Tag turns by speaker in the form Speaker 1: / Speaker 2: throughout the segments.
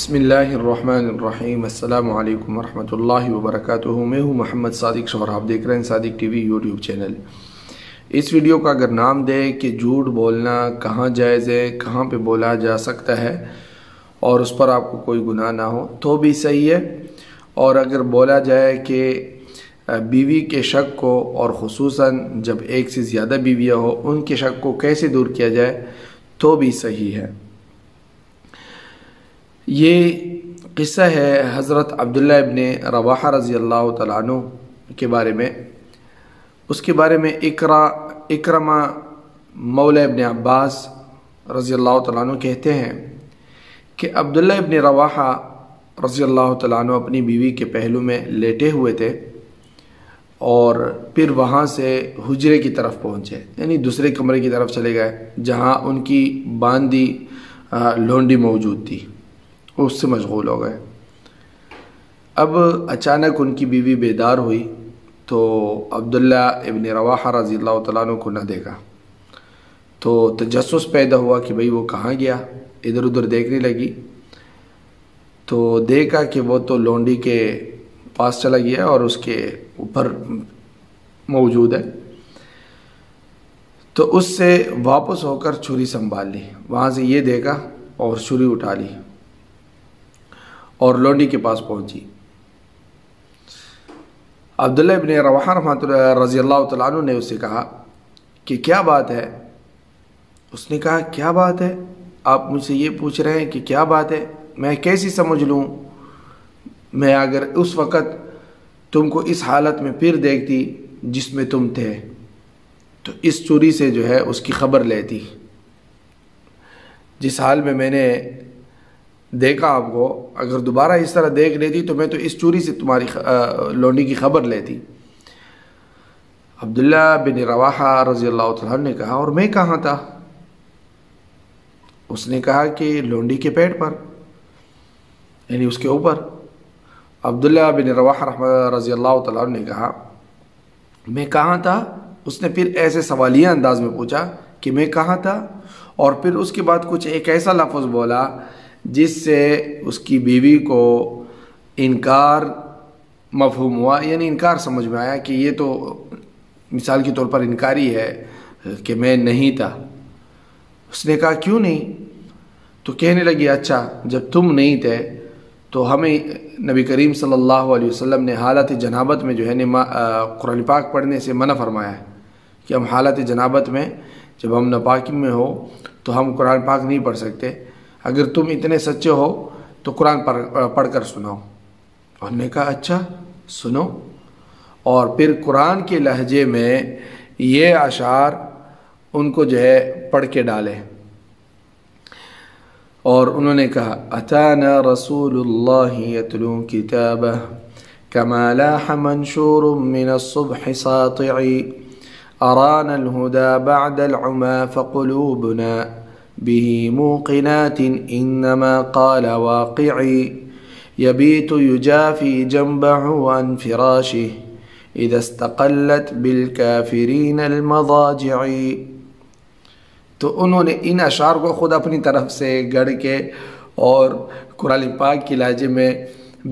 Speaker 1: بسم اللہ الرحمن الرحیم۔ السلام علیکم ورحمۃ اللہ وبرکاتہ۔ میں ہوں محمد صادق شوہر، آپ دیکھ رہے ہیں صادق ٹی وی یوٹیوب چینل۔ اس ویڈیو کا اگر نام دے کہ جھوٹ بولنا کہاں جائز ہے، کہاں پہ بولا جا سکتا ہے اور اس پر آپ کو کوئی گناہ نہ ہو تو بھی صحیح ہے، اور اگر بولا جائے کہ بیوی کے شک کو، اور خصوصاً جب ایک سے زیادہ بیویاں ہو ان کے شک کو کیسے دور کیا جائے تو بھی صحیح ہے۔ یہ قصہ ہے حضرت عبداللہ ابن رواحہ رضی اللہ تعالیٰ عنہ کے بارے میں۔ اس کے بارے میں اکرمہ مولا ابن عباس رضی اللہ تعالیٰ عنہ کہتے ہیں کہ عبداللہ ابن رواحہ رضی اللہ تعالیٰ عنہ اپنی بیوی کے پہلو میں لیٹے ہوئے تھے، اور پھر وہاں سے حجرے کی طرف پہنچے، یعنی دوسرے کمرے کی طرف چلے گئے جہاں ان کی باندھی لونڈی موجود تھی، اس سے مشغول ہو گئے۔ اب اچانک ان کی بیوی بیدار ہوئی تو عبداللہ ابن رواحہ رضی اللہ تعالیٰ عنہ کو نہ دیکھا، تو تجسس پیدا ہوا کہ بھئی وہ کہاں گیا۔ ادھر ادھر دیکھنے لگی تو دیکھا کہ وہ تو لونڈی کے پاس چلا گیا اور اس کے اوپر موجود ہے، تو اس سے واپس ہو کر چھری سنبھال لی، وہاں سے یہ دیکھا اور چھری اٹھا لی اور لونڈی کے پاس پہنچی۔ عبداللہ ابن رواحہ رضی اللہ تعالیٰ عنہ نے اس سے کہا کہ کیا بات ہے؟ اس نے کہا کیا بات ہے؟ آپ مجھ سے یہ پوچھ رہے ہیں کہ کیا بات ہے، میں کیسی سمجھ لوں؟ میں اگر اس وقت تم کو اس حالت میں پھر دیکھتی جس میں تم تھے تو اس چوری سے جو ہے اس کی خبر لیتی۔ جس حال میں نے دیکھا آپ کو، اگر دوبارہ اس طرح دیکھ لیتی تو میں تو اس چوری سے تمہاری لونڈی کی خبر لیتی۔ عبداللہ بن رواحہ رضی اللہ تعالیٰ نے کہا اور میں کہاں تھا؟ اس نے کہا کہ لونڈی کے پیٹ پر، یعنی اس کے اوپر۔ عبداللہ بن رواحہ رضی اللہ تعالیٰ نے کہا میں کہاں تھا؟ اس نے پھر ایسے سوالیہ انداز میں پوچھا کہ میں کہاں تھا، اور پھر اس کے بعد کچھ ایک ایسا لفظ بولا جس سے اس کی بیوی کو انکار مفہوم ہوا، یعنی انکار سمجھ میں آیا کہ یہ تو مثال کے طور پر انکاری ہے کہ میں نہیں تھا۔ اس نے کہا کیوں نہیں؟ تو کہنے لگی اچھا جب تم نہیں تھے تو ہمیں نبی کریم صلی اللہ علیہ وسلم نے حالت جنابت میں جو ہے قرآن پاک پڑھنے سے منع فرمایا ہے کہ ہم حالت جنابت میں جب ہم ناپاکی میں ہو تو ہم قرآن پاک نہیں پڑھ سکتے، اگر تم اتنے سچے ہو تو قرآن پڑھ کر سناؤ۔ انہوں نے کہا اچھا سنو، اور پھر قرآن کے لہجے میں یہ اشعار ان کو جو ہے پڑھ کے ڈالے، اور انہوں نے کہا اتانا رسول اللہ یتلو کتابہ کما لاح منشور من الصبح ساطع ارانا الہدى بعد العما فقلوبنا به موقنات انما قال واقعی یبیت یجافی جنبه عن فراشه اذا استقلت بالکافرین المضاجعی۔ تو انہوں نے ان اشعار کو خود اپنی طرف سے گڑھ کے اور قرآن پاک کی لہجے میں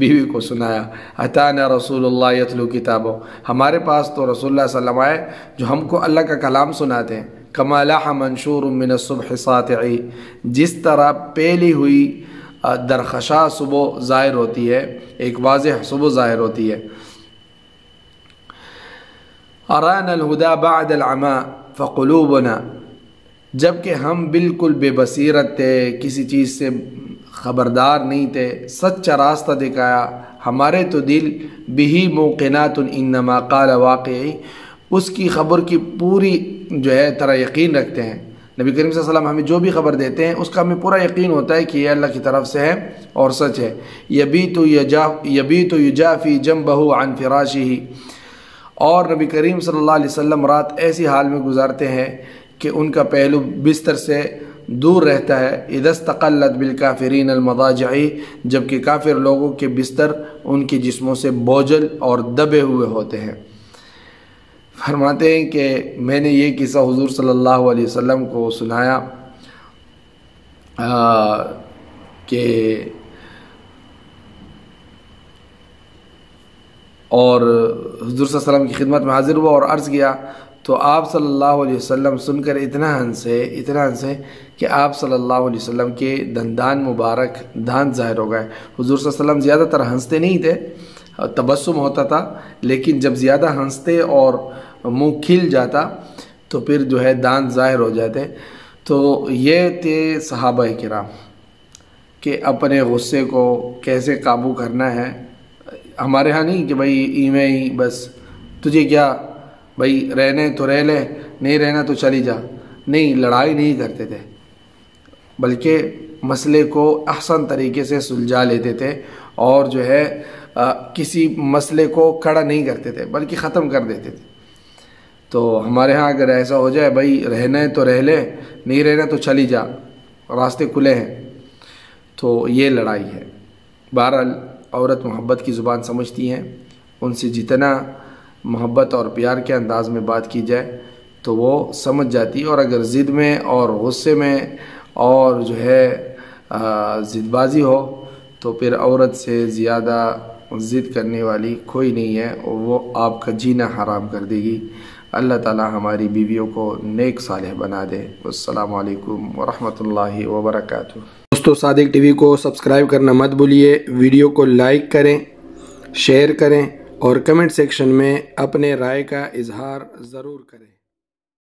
Speaker 1: بیوی کو سنایا۔ اتانا رسول اللہ یتلو کتابہ، ہمارے پاس تو رسول اللہ صلی اللہ علیہ وسلم آئے جو ہم کو اللہ کا کلام سناتے ہیں۔ کما لاح منشور من الصبح ساطعی، جس طرح پھیلی ہوئی درخشاں صبح ظاہر ہوتی ہے، ایک واضح صبح ظاہر ہوتی ہے۔ ارانا الہدى بعد العما فقلوبنا، جبکہ ہم بالکل بے بصیرت تھے، کسی چیز سے خبردار نہیں تھے، سچا راستہ دکھایا ہمارے تو دل بہی موقنات انما قال واقعی، اس کی خبر کی پوری جو ہے طرح یقین رکھتے ہیں۔ نبی کریم صلی اللہ علیہ وسلم ہمیں جو بھی خبر دیتے ہیں اس کا ہمیں پورا یقین ہوتا ہے کہ یہ اللہ کی طرف سے ہے اور سچ ہے۔ یبیت یجافی جنبہ عن فراشہ، اور نبی کریم صلی اللہ علیہ وسلم رات ایسی حال میں گزارتے ہیں کہ ان کا پہلو بستر سے دور رہتا ہے۔ اذا استقلت بالکافرین المضاجع، جبکہ کافر لوگوں کے بستر ان کے جسموں سے بوجھل اور دبے ہوئے ہوتے ہیں۔ فرماتے ہیں کہ میں نے یہ قصہ حضور صلی اللہ علیہ وسلم کو سنایا کہ اور حضور صلی اللہ علیہ وسلم کی خدمت میں حاضر ہوا اور عرض کیا، تو آپ صلی اللہ علیہ وسلم سن کر اتنا ہنسے کہ آپ صلی اللہ علیہ وسلم کے دندان مبارک دانت ظاہر ہو گئے۔ حضور صلی اللہ علیہ وسلم زیادہ تر ہنستے نہیں تھے، تبسم ہوتا تھا، لیکن جب زیادہ ہنستے اور منہ کھل جاتا تو پھر جو ہے دانت ظاہر ہو جاتے۔ تو یہ تھے صحابہ کرام کہ اپنے غصے کو کیسے قابو کرنا ہے۔ ہمارے ہاں نہیں کہ بھائی ایویں ہی بس تجھے کیا بھائی رہنے تو رہ لے، نہیں رہنا تو چلی جا، نہیں، لڑائی نہیں کرتے تھے، بلکہ مسئلے کو احسن طریقے سے سلجھا لیتے تھے اور جو ہے کسی مسئلے کو کھڑا نہیں کرتے تھے بلکہ ختم کر دیتے تھے۔ تو ہمارے ہاں اگر ایسا ہو جائے بھائی رہنا ہے تو رہ لے، نہیں رہنا تو چلی جا، راستے کھلے ہیں، تو یہ لڑائی ہے۔ بہرحال عورت محبت کی زبان سمجھتی ہیں، ان سے جتنا محبت اور پیار کے انداز میں بات کی جائے تو وہ سمجھ جاتی، اور اگر ضد میں اور غصے میں اور جو ہے ضد بازی ہو تو پھر عورت سے زیادہ ضد کرنے والی کوئی نہیں ہے، اور وہ آپ کا جینا حرام کر دے گی۔ اللہ تعالی ہماری بیویوں کو نیک صالح بنا دے۔ السلام علیکم ورحمۃ اللہ وبرکاتہ۔ دوستو، صادق ٹی وی کو سبسکرائب کرنا مت بھولیے، ویڈیو کو لائک کریں، شیئر کریں اور کمنٹ سیکشن میں اپنے رائے کا اظہار ضرور کریں۔